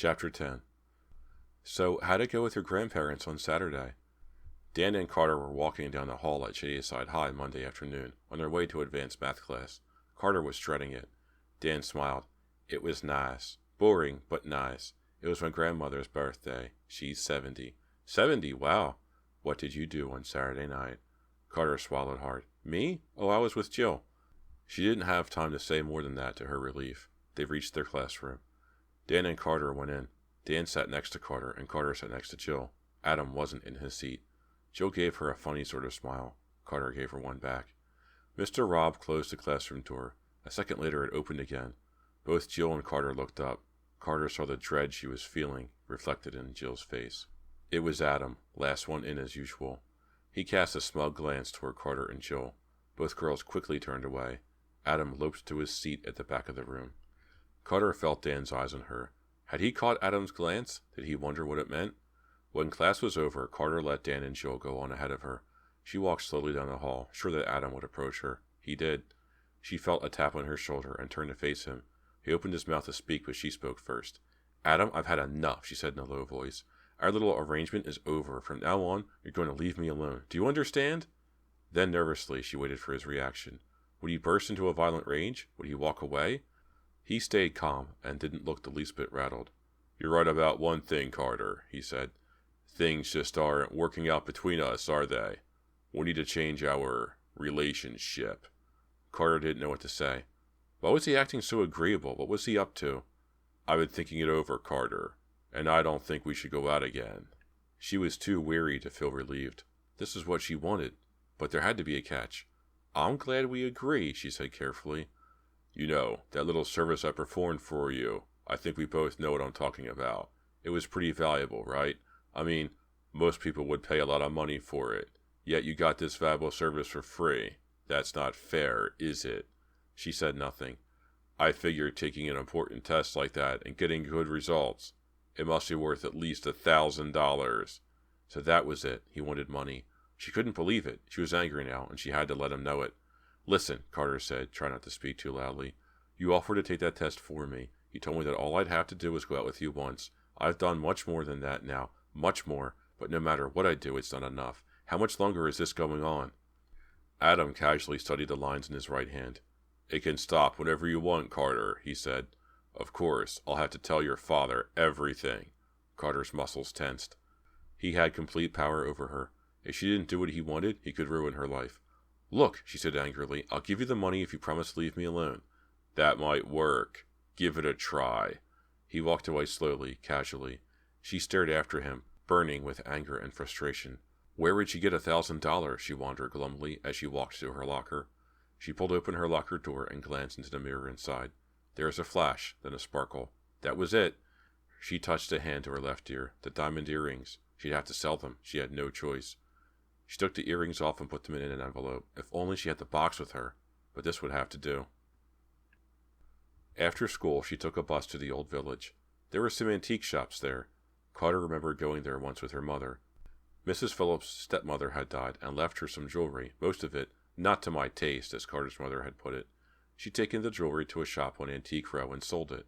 Chapter 10. So, how'd it go with your grandparents on Saturday? Dan and Carter were walking down the hall at Shadyside High Monday afternoon, on their way to advanced math class. Carter was dreading it. Dan smiled. It was nice. Boring, but nice. It was my grandmother's birthday. She's 70. 70? Wow. What did you do on Saturday night? Carter swallowed hard. Me? Oh, I was with Jill. She didn't have time to say more than that to her relief. They reached their classroom. Dan and Carter went in. Dan sat next to Carter, and Carter sat next to Jill. Adam wasn't in his seat. Jill gave her a funny sort of smile. Carter gave her one back. Mr. Robb closed the classroom door. A second later it opened again. Both Jill and Carter looked up. Carter saw the dread she was feeling reflected in Jill's face. It was Adam, last one in as usual. He cast a smug glance toward Carter and Jill. Both girls quickly turned away. Adam loped to his seat at the back of the room. Carter felt Dan's eyes on her. Had he caught Adam's glance? Did he wonder what it meant? When class was over, Carter let Dan and Jill go on ahead of her. She walked slowly down the hall, sure that Adam would approach her. He did. She felt a tap on her shoulder and turned to face him. He opened his mouth to speak, but she spoke first. Adam, I've had enough, she said in a low voice. Our little arrangement is over. From now on, you're going to leave me alone. Do you understand? Then nervously, she waited for his reaction. Would he burst into a violent rage? Would he walk away? He stayed calm and didn't look the least bit rattled. You're right about one thing, Carter, he said. Things just aren't working out between us, are they? We need to change our relationship. Carter didn't know what to say. Why was he acting so agreeable? What was he up to? I've been thinking it over, Carter, and I don't think we should go out again. She was too weary to feel relieved. This is what she wanted, but there had to be a catch. I'm glad we agree, she said carefully. You know, that little service I performed for you, I think we both know what I'm talking about. It was pretty valuable, right? I mean, most people would pay a lot of money for it, yet you got this valuable service for free. That's not fair, is it? She said nothing. I figured taking an important test like that and getting good results, it must be worth at least $1,000. So that was it. He wanted money. She couldn't believe it. She was angry now, and she had to let him know it. Listen, Carter said, trying not to speak too loudly. You offered to take that test for me. You told me that all I'd have to do was go out with you once. I've done much more than that now. Much more. But no matter what I do, it's not enough. How much longer is this going on? Adam casually studied the lines in his right hand. It can stop whenever you want, Carter, he said. Of course, I'll have to tell your father everything. Carter's muscles tensed. He had complete power over her. If she didn't do what he wanted, he could ruin her life. Look, she said angrily, I'll give you the money if you promise to leave me alone. That might work. Give it a try. He walked away slowly, casually. She stared after him, burning with anger and frustration. Where would she get $1,000? She wondered glumly as she walked to her locker. She pulled open her locker door and glanced into the mirror inside. There was a flash, then a sparkle. That was it. She touched a hand to her left ear. The diamond earrings. She'd have to sell them. She had no choice. She took the earrings off and put them in an envelope. If only she had the box with her. But this would have to do. After school, she took a bus to the old village. There were some antique shops there. Carter remembered going there once with her mother. Mrs. Phillips' stepmother had died and left her some jewelry, most of it not to my taste, as Carter's mother had put it. She'd taken the jewelry to a shop on Antique Row and sold it.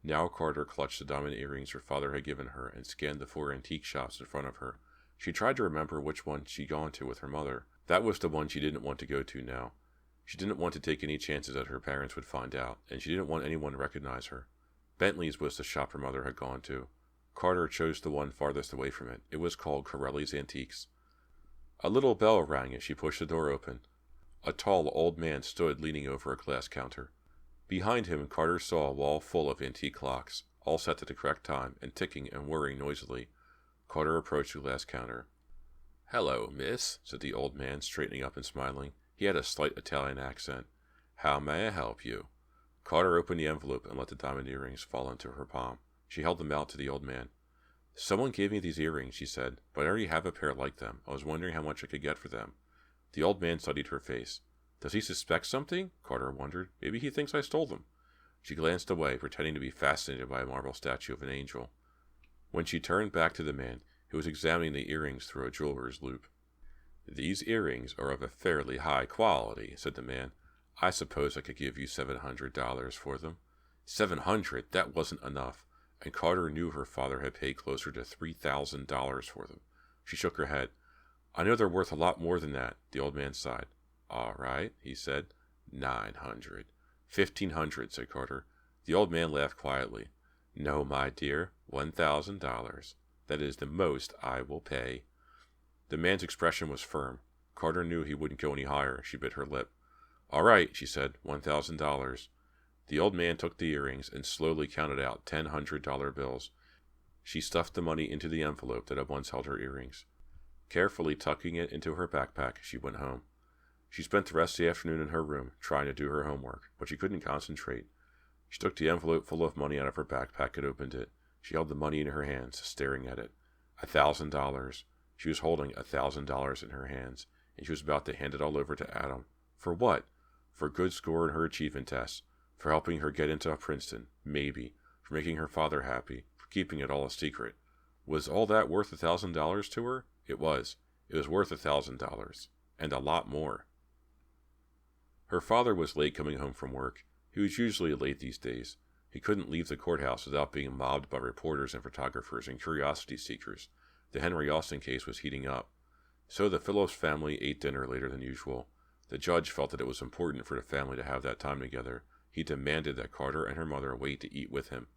Now Carter clutched the diamond earrings her father had given her and scanned the 4 antique shops in front of her. She tried to remember which one she'd gone to with her mother. That was the one she didn't want to go to now. She didn't want to take any chances that her parents would find out, and she didn't want anyone to recognize her. Bentley's was the shop her mother had gone to. Carter chose the one farthest away from it. It was called Corelli's Antiques. A little bell rang as she pushed the door open. A tall old man stood leaning over a glass counter. Behind him, Carter saw a wall full of antique clocks, all set to the correct time and ticking and whirring noisily. Carter approached the glass counter. Hello, miss, said the old man, straightening up and smiling. He had a slight Italian accent. How may I help you? Carter opened the envelope and let the diamond earrings fall into her palm. She held them out to the old man. Someone gave me these earrings, she said, but I already have a pair like them. I was wondering how much I could get for them. The old man studied her face. Does he suspect something? Carter wondered. Maybe he thinks I stole them. She glanced away, pretending to be fascinated by a marble statue of an angel. When she turned back to the man, he was examining the earrings through a jeweler's loupe. These earrings are of a fairly high quality, said the man. I suppose I could give you $700 for them. $700? That wasn't enough. and Carter knew her father had paid closer to $3,000 for them. She shook her head. I know they're worth a lot more than that, the old man sighed. All right, he said. 900. 1,500, said Carter. The old man laughed quietly. No, my dear, $1,000. That is the most I will pay. The man's expression was firm. Carter knew he wouldn't go any higher. She bit her lip. All right, she said, $1,000. The old man took the earrings and slowly counted out $100 bills. She stuffed the money into the envelope that had once held her earrings. Carefully tucking it into her backpack, she went home. She spent the rest of the afternoon in her room, trying to do her homework, but she couldn't concentrate. She took the envelope full of money out of her backpack and opened it. She held the money in her hands, staring at it. $1,000. She was holding $1,000 in her hands, and she was about to hand it all over to Adam. For what? For a good score in her achievement tests, for helping her get into Princeton, maybe, for making her father happy, for keeping it all a secret. Was all that worth $1,000 to her? It was. It was worth $1,000. And a lot more. Her father was late coming home from work. He was usually late these days. He couldn't leave the courthouse without being mobbed by reporters and photographers and curiosity seekers. The Henry Austin case was heating up. So the Phillips family ate dinner later than usual. The judge felt that it was important for the family to have that time together. He demanded that Carter and her mother wait to eat with him.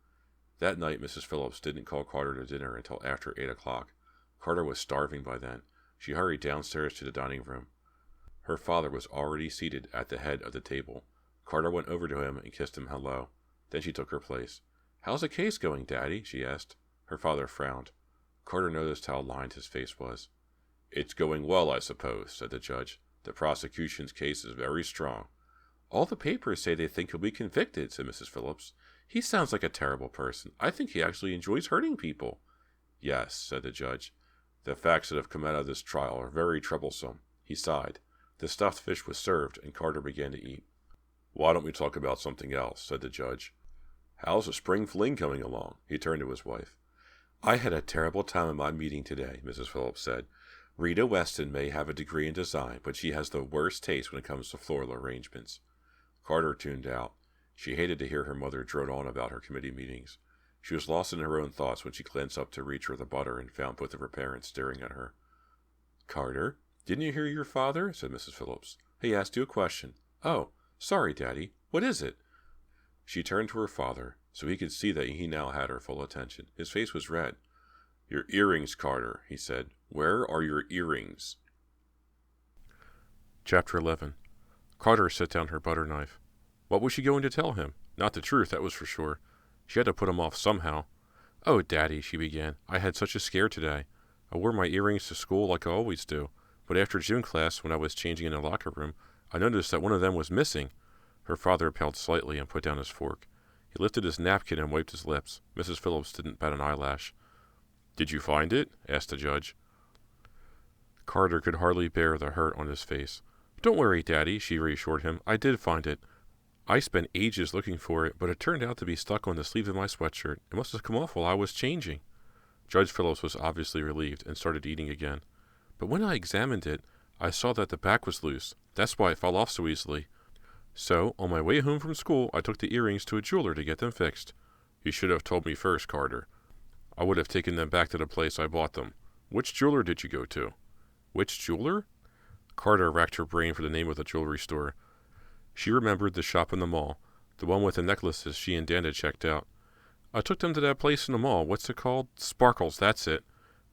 That night, Mrs. Phillips didn't call Carter to dinner until after 8 o'clock. Carter was starving by then. She hurried downstairs to the dining room. Her father was already seated at the head of the table. Carter went over to him and kissed him hello. Then she took her place. How's the case going, Daddy? She asked. Her father frowned. Carter noticed how lined his face was. It's going well, I suppose, said the judge. The prosecution's case is very strong. All the papers say they think he'll be convicted, said Mrs. Phillips. He sounds like a terrible person. I think he actually enjoys hurting people. Yes, said the judge. The facts that have come out of this trial are very troublesome. He sighed. The stuffed fish was served, and Carter began to eat. Why don't we talk about something else, said the judge. How's the spring fling coming along? He turned to his wife. I had a terrible time in my meeting today, Mrs. Phillips said. Rita Weston may have a degree in design, but she has the worst taste when it comes to floral arrangements. Carter tuned out. She hated to hear her mother drone on about her committee meetings. She was lost in her own thoughts when she glanced up to reach for the butter and found both of her parents staring at her. Carter, didn't you hear your father? Said Mrs. Phillips. He asked you a question. Oh, sorry, Daddy. What is it? She turned to her father, so he could see that he now had her full attention. His face was red. Your earrings, Carter, he said. Where are your earrings? Chapter 11. Carter set down her butter knife. What was she going to tell him? Not the truth, that was for sure. She had to put him off somehow. Oh, Daddy, she began. I had such a scare today. I wore my earrings to school like I always do, but after gym class, when I was changing in the locker room, I noticed that one of them was missing. Her father paled slightly and put down his fork. He lifted his napkin and wiped his lips. Mrs. Phillips didn't bat an eyelash. Did you find it? Asked the judge. Carter could hardly bear the hurt on his face. Don't worry, Daddy, she reassured him. I did find it. I spent ages looking for it, but it turned out to be stuck on the sleeve of my sweatshirt. It must have come off while I was changing. Judge Phillips was obviously relieved and started eating again. But when I examined it, I saw that the back was loose. That's why it fell off so easily. So, on my way home from school, I took the earrings to a jeweler to get them fixed. You should have told me first, Carter. I would have taken them back to the place I bought them. Which jeweler did you go to? Which jeweler? Carter racked her brain for the name of the jewelry store. She remembered the shop in the mall, the one with the necklaces she and Dan had checked out. I took them to that place in the mall. What's it called? Sparkles, that's it.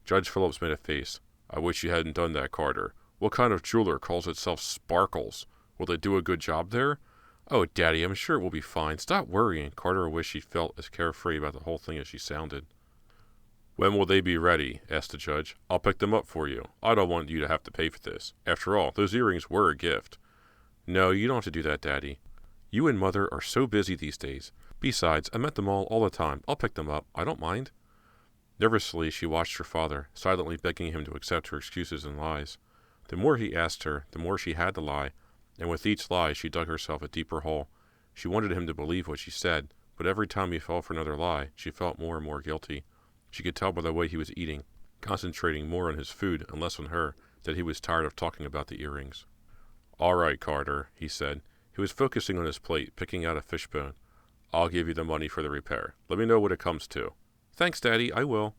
Judge Phillips made a face. I wish you hadn't done that, Carter. What kind of jeweler calls itself Sparkles? Will they do a good job there? Oh, Daddy, I'm sure it will be fine. Stop worrying. Carter wished she felt as carefree about the whole thing as she sounded. When will they be ready? Asked the judge. I'll pick them up for you. I don't want you to have to pay for this. After all, those earrings were a gift. No, you don't have to do that, Daddy. You and Mother are so busy these days. Besides, I'm at the mall all the time. I'll pick them up. I don't mind. Nervously, she watched her father, silently begging him to accept her excuses and lies. The more he asked her, the more she had to lie, and with each lie she dug herself a deeper hole. She wanted him to believe what she said, but every time he fell for another lie, she felt more and more guilty. She could tell by the way he was eating, concentrating more on his food and less on her, that he was tired of talking about the earrings. All right, Carter, he said. He was focusing on his plate, picking out a fishbone. I'll give you the money for the repair. Let me know what it comes to. Thanks, Daddy, I will.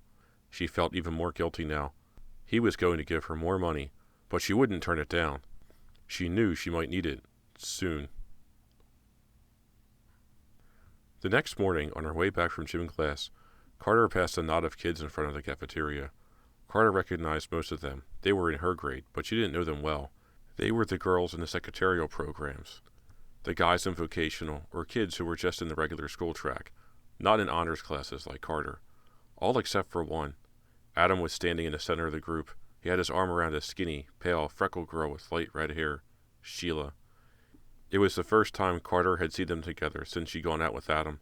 She felt even more guilty now. He was going to give her more money, but she wouldn't turn it down. She knew she might need it soon. The next morning, on her way back from gym class, Carter passed a knot of kids in front of the cafeteria. Carter recognized most of them. They were in her grade, but she didn't know them well. They were the girls in the secretarial programs, the guys in vocational, or kids who were just in the regular school track, not in honors classes like Carter. All except for one. Adam was standing in the center of the group. He had his arm around a skinny, pale, freckled girl with light red hair, Sheila. It was the first time Carter had seen them together since she'd gone out with Adam.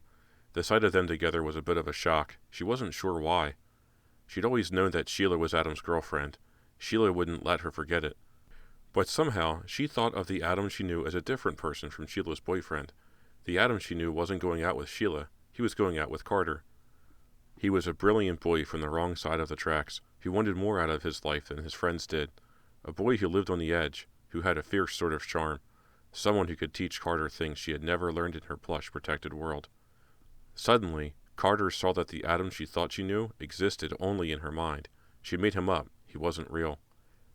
The sight of them together was a bit of a shock. She wasn't sure why. She'd always known that Sheila was Adam's girlfriend. Sheila wouldn't let her forget it. But somehow, she thought of the Adam she knew as a different person from Sheila's boyfriend. The Adam she knew wasn't going out with Sheila. He was going out with Carter. He was a brilliant boy from the wrong side of the tracks, who wanted more out of his life than his friends did. A boy who lived on the edge, who had a fierce sort of charm. Someone who could teach Carter things she had never learned in her plush, protected world. Suddenly, Carter saw that the Adam she thought she knew existed only in her mind. She made him up. He wasn't real.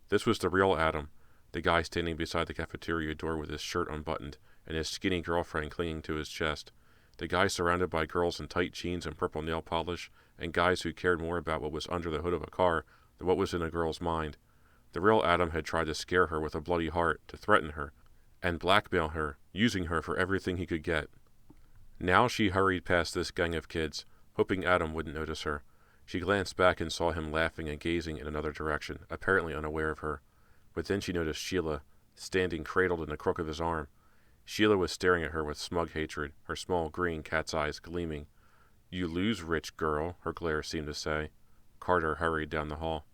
This was the real Adam, the guy standing beside the cafeteria door with his shirt unbuttoned and his skinny girlfriend clinging to his chest. The guy surrounded by girls in tight jeans and purple nail polish, and guys who cared more about what was under the hood of a car than what was in a girl's mind. The real Adam had tried to scare her with a bloody heart, to threaten her, and blackmail her, using her for everything he could get. Now she hurried past this gang of kids, hoping Adam wouldn't notice her. She glanced back and saw him laughing and gazing in another direction, apparently unaware of her. But then she noticed Sheila, standing cradled in the crook of his arm. Sheila was staring at her with smug hatred, her small green cat's eyes gleaming. "You lose, rich girl," her glare seemed to say. Carter hurried down the hall.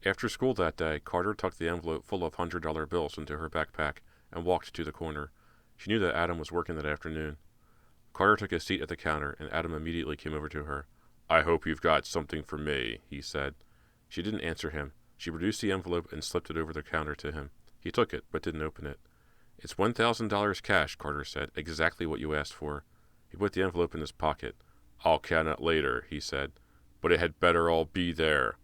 After school that day, Carter tucked the envelope full of $100 bills into her backpack and walked to the corner. She knew that Adam was working that afternoon. Carter took a seat at the counter, and Adam immediately came over to her. "I hope you've got something for me," he said. She didn't answer him. She produced the envelope and slipped it over the counter to him. He took it, but didn't open it. "It's $1,000 cash," Carter said, "exactly what you asked for." He put the envelope in his pocket. "I'll count it later," he said, "but it had better all be there."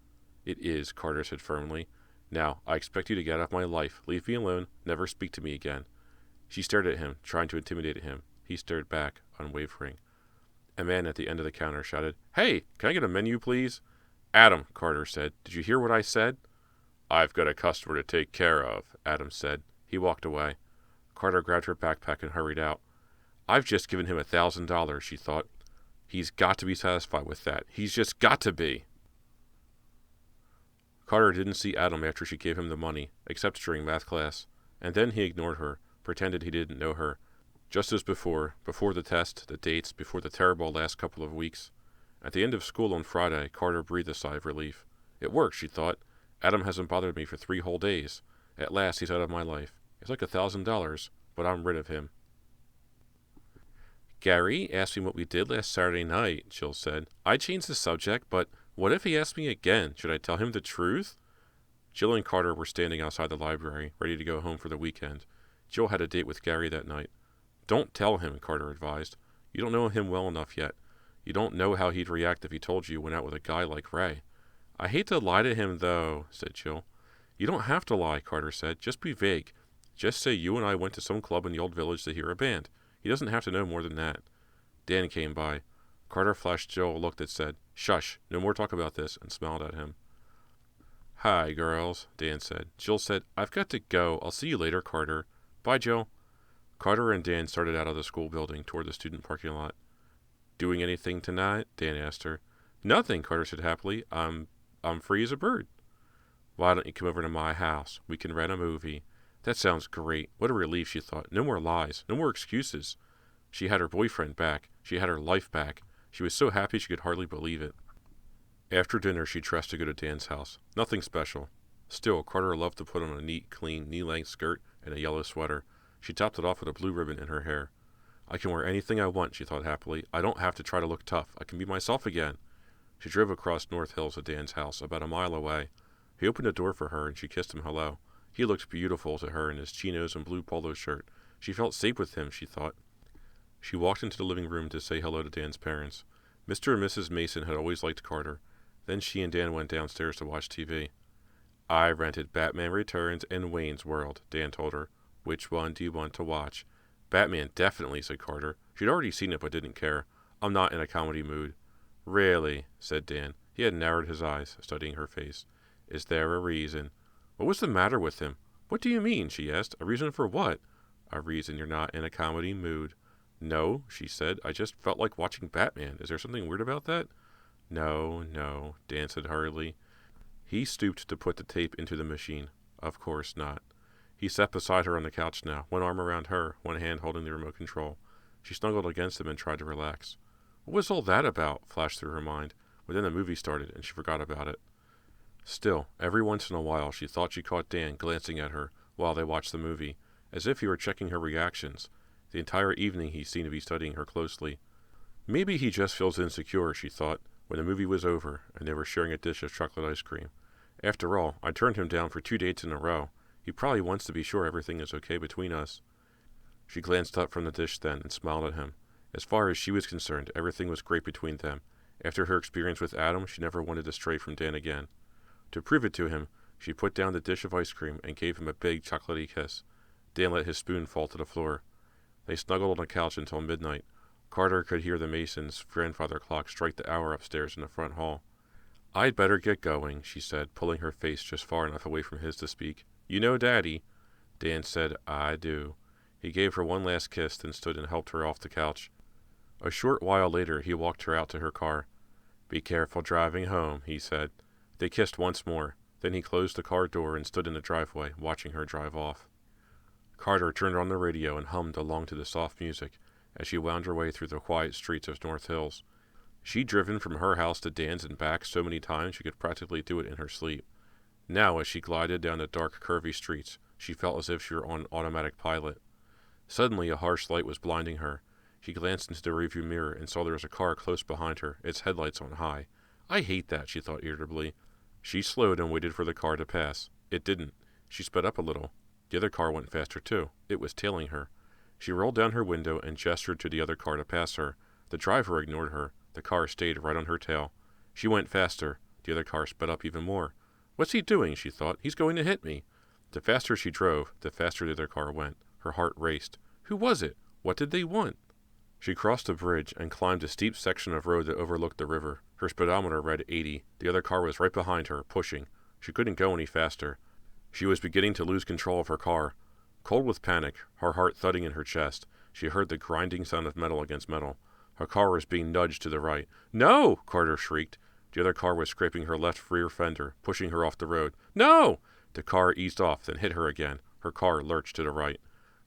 "It is," Carter said firmly. "Now, I expect you to get out of my life, leave me alone, never speak to me again." She stared at him, trying to intimidate him. He stared back, unwavering. A man at the end of the counter shouted, "Hey, can I get a menu, please?" "Adam," Carter said, "did you hear what I said?" "I've got a customer to take care of," Adam said. He walked away. Carter grabbed her backpack and hurried out. "I've just given him $1,000, she thought. He's got to be satisfied with that. He's just got to be. Carter didn't see Adam after she gave him the money, except during math class, and then he ignored her, pretended he didn't know her, just as before the test, the dates, before the terrible last couple of weeks. At the end of school on Friday, Carter breathed a sigh of relief. It worked, she thought. Adam hasn't bothered me for 3 whole days. At last he's out of my life. It's like $1,000, but I'm rid of him. "Gary asked me what we did last Saturday night," Jill said. "I changed the subject, but what if he asked me again? Should I tell him the truth?" Jill and Carter were standing outside the library, ready to go home for the weekend. Jill had a date with Gary that night. "Don't tell him," Carter advised. "You don't know him well enough yet. You don't know how he'd react if he told you went out with a guy like Ray." "I hate to lie to him, though," said Jill. "You don't have to lie," Carter said. "Just be vague. Just say you and I went to some club in the old village to hear a band. He doesn't have to know more than that." Dan came by. Carter flashed Jill a look that said, "Shush, no more talk about this," and smiled at him. "Hi, girls," Dan said. Jill said, "I've got to go. I'll see you later, Carter." "Bye, Jill." Carter and Dan started out of the school building toward the student parking lot. "Doing anything tonight?" Dan asked her. "Nothing," Carter said happily. I'm free as a bird." "Why don't you come over to my house? We can rent a movie." That sounds great. What a relief, she thought. No more lies. No more excuses. She had her boyfriend back. She had her life back. She was so happy she could hardly believe it. After dinner, she dressed to go to Dan's house. Nothing special. Still, Carter loved to put on a neat, clean, knee-length skirt and a yellow sweater. She topped it off with a blue ribbon in her hair. "I can wear anything I want," she thought happily. "I don't have to try to look tough. I can be myself again." She drove across North Hills to Dan's house, about a mile away. He opened the door for her, and she kissed him hello. He looked beautiful to her in his chinos and blue polo shirt. She felt safe with him, she thought. She walked into the living room to say hello to Dan's parents. Mr. and Mrs. Mason had always liked Carter. Then she and Dan went downstairs to watch TV. I rented Batman Returns and Wayne's World, Dan told her. Which one do you want to watch? Batman, definitely, said Carter. She'd already seen it but didn't care. I'm not in a comedy mood. Really, said Dan. He had narrowed his eyes, studying her face. Is there a reason? What was the matter with him? What do you mean? She asked. A reason for what? A reason you're not in a comedy mood. No, she said. I just felt like watching Batman. Is there something weird about that? No, Dan said hurriedly. He stooped to put the tape into the machine. Of course not. He sat beside her on the couch now, one arm around her, one hand holding the remote control. She snuggled against him and tried to relax. What was all that about? Flashed through her mind. But then the movie started, and she forgot about it. Still, every once in a while, she thought she caught Dan glancing at her while they watched the movie, as if he were checking her reactions. The entire evening he seemed to be studying her closely. Maybe he just feels insecure, she thought, when the movie was over and they were sharing a dish of chocolate ice cream. After all, I turned him down for 2 dates in a row. He probably wants to be sure everything is okay between us. She glanced up from the dish then and smiled at him. As far as she was concerned, everything was great between them. After her experience with Adam, she never wanted to stray from Dan again. To prove it to him, she put down the dish of ice cream and gave him a big chocolatey kiss. Dan let his spoon fall to the floor. They snuggled on the couch until midnight. Carter could hear the Masons' grandfather clock strike the hour upstairs in the front hall. I'd better get going, she said, pulling her face just far enough away from his to speak. You know Daddy. Dan said, I do. He gave her one last kiss, then stood and helped her off the couch. A short while later, he walked her out to her car. Be careful driving home, he said. They kissed once more. Then he closed the car door and stood in the driveway, watching her drive off. Carter turned on the radio and hummed along to the soft music as she wound her way through the quiet streets of North Hills. She'd driven from her house to Dan's and back so many times she could practically do it in her sleep. Now, as she glided down the dark, curvy streets, she felt as if she were on automatic pilot. Suddenly, a harsh light was blinding her. She glanced into the rearview mirror and saw there was a car close behind her, its headlights on high. I hate that, she thought irritably. She slowed and waited for the car to pass. It didn't. She sped up a little. The other car went faster, too. It was tailing her. She rolled down her window and gestured to the other car to pass her. The driver ignored her. The car stayed right on her tail. She went faster. The other car sped up even more. What's he doing, she thought. He's going to hit me. The faster she drove, the faster the other car went. Her heart raced. Who was it? What did they want? She crossed a bridge and climbed a steep section of road that overlooked the river. Her speedometer read 80. The other car was right behind her, pushing. She couldn't go any faster. She was beginning to lose control of her car. Cold with panic, her heart thudding in her chest, she heard the grinding sound of metal against metal. Her car was being nudged to the right. No! Carter shrieked. The other car was scraping her left rear fender, pushing her off the road. No! The car eased off, then hit her again. Her car lurched to the right.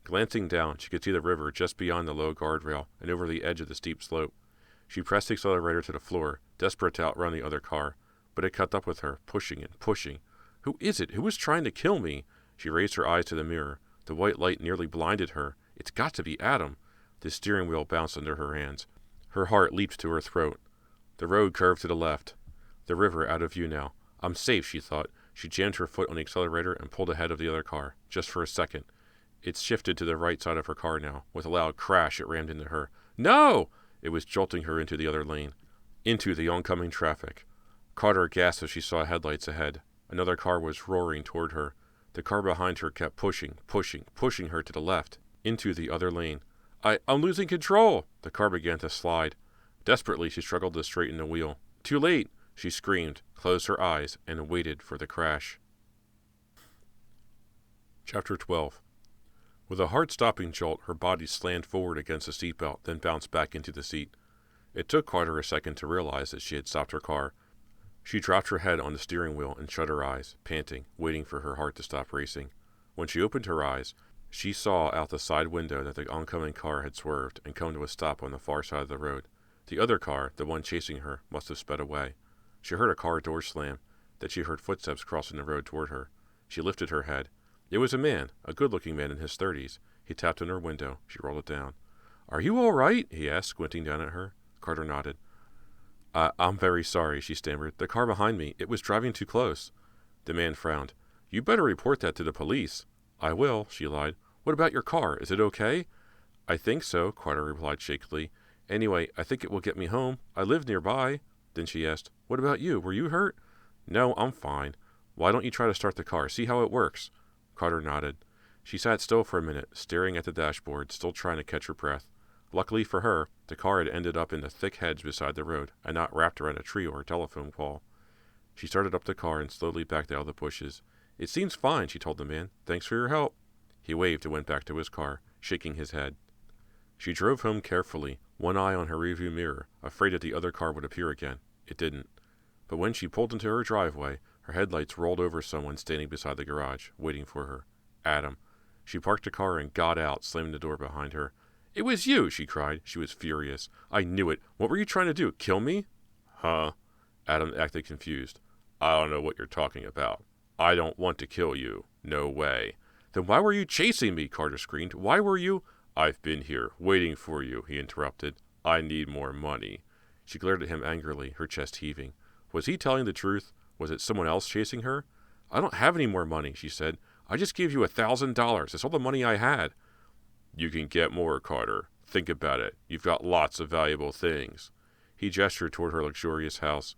Glancing down, she could see the river just beyond the low guardrail and over the edge of the steep slope. She pressed the accelerator to the floor, desperate to outrun the other car, but it caught up with her, pushing and pushing. Who is it? Who is trying to kill me? She raised her eyes to the mirror. The white light nearly blinded her. It's got to be Adam. The steering wheel bounced under her hands. Her heart leaped to her throat. The road curved to the left. The river out of view now. I'm safe, she thought. She jammed her foot on the accelerator and pulled ahead of the other car, just for a second. It shifted to the right side of her car now. With a loud crash, it rammed into her. No! It was jolting her into the other lane. Into the oncoming traffic. Carter gasped as she saw headlights ahead. Another car was roaring toward her. The car behind her kept pushing her to the left, into the other lane. I'm losing control! The car began to slide. Desperately, she struggled to straighten the wheel. Too late! She screamed, closed her eyes, and waited for the crash. Chapter 12. With a heart-stopping jolt, her body slammed forward against the seatbelt, then bounced back into the seat. It took Carter a second to realize that she had stopped her car. She dropped her head on the steering wheel and shut her eyes, panting, waiting for her heart to stop racing. When she opened her eyes, she saw out the side window that the oncoming car had swerved and come to a stop on the far side of the road. The other car, the one chasing her, must have sped away. She heard a car door slam. Then she heard footsteps crossing the road toward her. She lifted her head. It was a man, a good-looking man in his 30s. He tapped on her window. She rolled it down. Are you all right? He asked, squinting down at her. Carter nodded. I'm very sorry, she stammered. The car behind me, it was driving too close. The man frowned. You better report that to the police. I will, she lied. What about your car? Is it okay? I think so, Carter replied shakily. Anyway, I think it will get me home. I live nearby. Then she asked, What about you? Were you hurt? No, I'm fine. Why don't you try to start the car? See how it works. Carter nodded. She sat still for a minute, staring at the dashboard, still trying to catch her breath. Luckily for her, the car had ended up in the thick hedge beside the road, and not wrapped around a tree or a telephone pole. She started up the car and slowly backed out of the bushes. It seems fine, she told the man. Thanks for your help. He waved and went back to his car, shaking his head. She drove home carefully, one eye on her rearview mirror, afraid that the other car would appear again. It didn't. But when she pulled into her driveway, her headlights rolled over someone standing beside the garage, waiting for her. Adam. She parked the car and got out, slamming the door behind her. It was you, she cried. She was furious. I knew it. What were you trying to do? Kill me? Huh? Adam acted confused. I don't know what you're talking about. I don't want to kill you. No way. Then why were you chasing me? Carter screamed. Why were you? I've been here, waiting for you, he interrupted. I need more money. She glared at him angrily, her chest heaving. Was he telling the truth? Was it someone else chasing her? I don't have any more money, she said. I just gave you $1,000. That's all the money I had. You can get more, Carter. Think about it. You've got lots of valuable things. He gestured toward her luxurious house.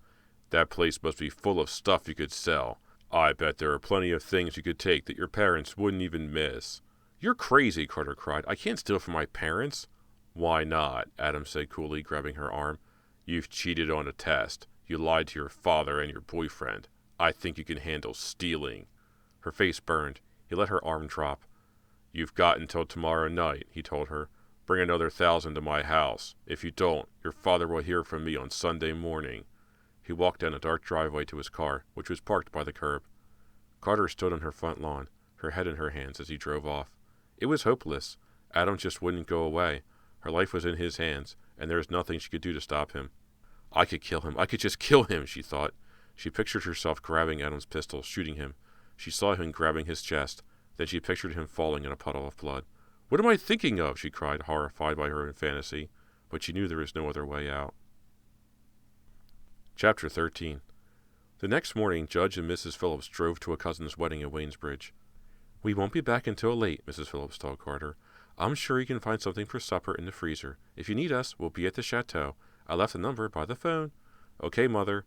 That place must be full of stuff you could sell. I bet there are plenty of things you could take that your parents wouldn't even miss. You're crazy, Carter cried. I can't steal from my parents. Why not? Adam said coolly, grabbing her arm. You've cheated on a test. You lied to your father and your boyfriend. I think you can handle stealing. Her face burned. He let her arm drop. You've got until tomorrow night, he told her. Bring another 1,000 to my house. If you don't, your father will hear from me on Sunday morning. He walked down a dark driveway to his car, which was parked by the curb. Carter stood on her front lawn, her head in her hands as he drove off. It was hopeless. Adam just wouldn't go away. Her life was in his hands, and there was nothing she could do to stop him. I could kill him. I could just kill him, she thought. She pictured herself grabbing Adam's pistol, shooting him. She saw him grabbing his chest. Then she pictured him falling in a puddle of blood. What am I thinking of? She cried, horrified by her own fantasy. But she knew there was no other way out. Chapter 13. The next morning, Judge and Mrs. Phillips drove to a cousin's wedding at Waynesbridge. We won't be back until late, Mrs. Phillips told Carter. I'm sure you can find something for supper in the freezer. If you need us, we'll be at the chateau. I left the number by the phone. Okay, Mother.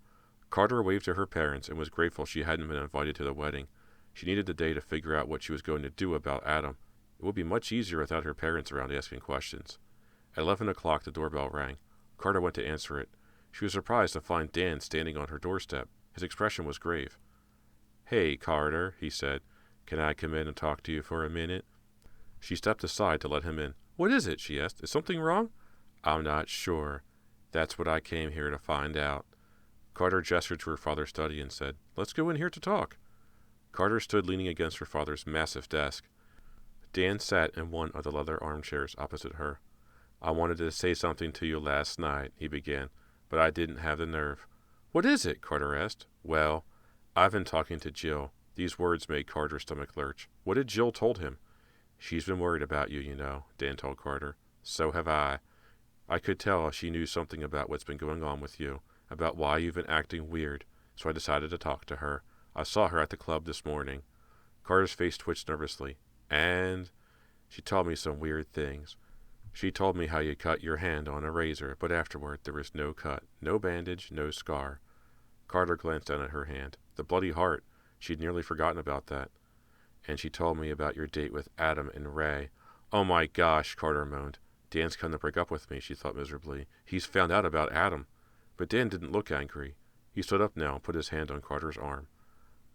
Carter waved to her parents and was grateful she hadn't been invited to the wedding. She needed the day to figure out what she was going to do about Adam. It would be much easier without her parents around asking questions. At 11 o'clock, the doorbell rang. Carter went to answer it. She was surprised to find Dan standing on her doorstep. His expression was grave. Hey, Carter, he said. Can I come in and talk to you for a minute? She stepped aside to let him in. What is it? She asked. Is something wrong? I'm not sure. That's what I came here to find out. Carter gestured to her father's study and said, Let's go in here to talk. Carter stood leaning against her father's massive desk. Dan sat in one of the leather armchairs opposite her. I wanted to say something to you last night, he began, but I didn't have the nerve. What is it? Carter asked. Well, I've been talking to Jill. These words made Carter's stomach lurch. What had Jill told him? She's been worried about you, you know, Dan told Carter. So have I. I could tell she knew something about what's been going on with you, about why you've been acting weird, so I decided to talk to her. I saw her at the club this morning. Carter's face twitched nervously. And she told me some weird things. She told me how you cut your hand on a razor, but afterward there was no cut, no bandage, no scar. Carter glanced down at her hand. The bloody heart. She'd nearly forgotten about that. And she told me about your date with Adam and Ray. Oh my gosh, Carter moaned. Dan's come to break up with me, she thought miserably. He's found out about Adam. But Dan didn't look angry. He stood up now and put his hand on Carter's arm.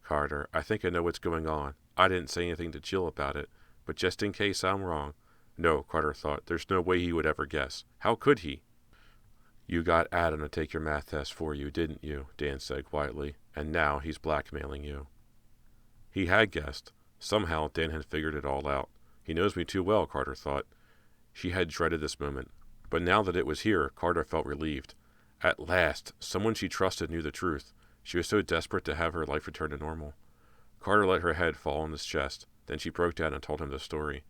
Carter, I think I know what's going on. I didn't say anything to Jill about it, but just in case I'm wrong. No, Carter thought, there's no way he would ever guess. How could he? You got Adam to take your math test for you, didn't you? Dan said quietly. And now he's blackmailing you. He had guessed. Somehow Dan had figured it all out. He knows me too well, Carter thought. She had dreaded this moment. But now that it was here, Carter felt relieved. At last, someone she trusted knew the truth. She was so desperate to have her life return to normal. Carter let her head fall on his chest. Then she broke down and told him the story.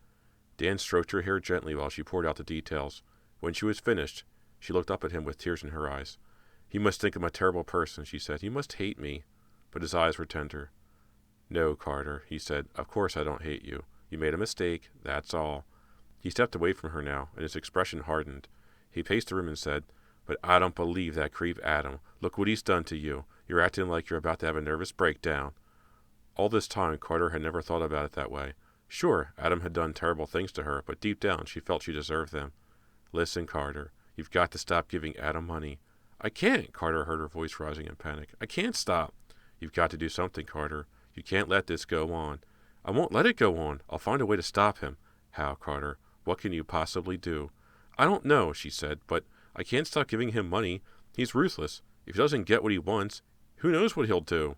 Dan stroked her hair gently while she poured out the details. When she was finished, she looked up at him with tears in her eyes. He must think I'm a terrible person, she said. He must hate me. But his eyes were tender. No, Carter, he said. Of course I don't hate you. You made a mistake, that's all. He stepped away from her now, and his expression hardened. He paced the room and said, "But I don't believe that creep Adam. Look what he's done to you. You're acting like you're about to have a nervous breakdown." All this time, Carter had never thought about it that way. Sure, Adam had done terrible things to her, but deep down she felt she deserved them. "Listen, Carter, you've got to stop giving Adam money." "I can't," Carter heard her voice rising in panic. "I can't stop." "You've got to do something, Carter. You can't let this go on." "I won't let it go on. I'll find a way to stop him." "How, Carter? What can you possibly do?" "I don't know," she said, "but I can't stop giving him money. He's ruthless. If he doesn't get what he wants, who knows what he'll do?"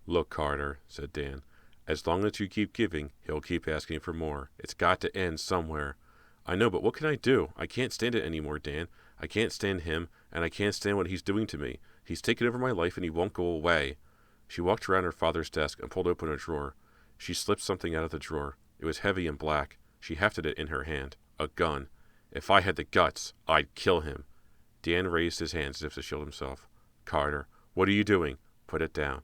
"Look, Carter," said Dan, "as long as you keep giving, he'll keep asking for more. It's got to end somewhere." "I know, but what can I do? I can't stand it anymore, Dan. I can't stand him, and I can't stand what he's doing to me. He's taken over my life, and he won't go away." She walked around her father's desk and pulled open a drawer. She slipped something out of the drawer. It was heavy and black. She hefted it in her hand. A gun. "If I had the guts, I'd kill him." Dan raised his hands as if to shield himself. "Carter, what are you doing?" "Put it down."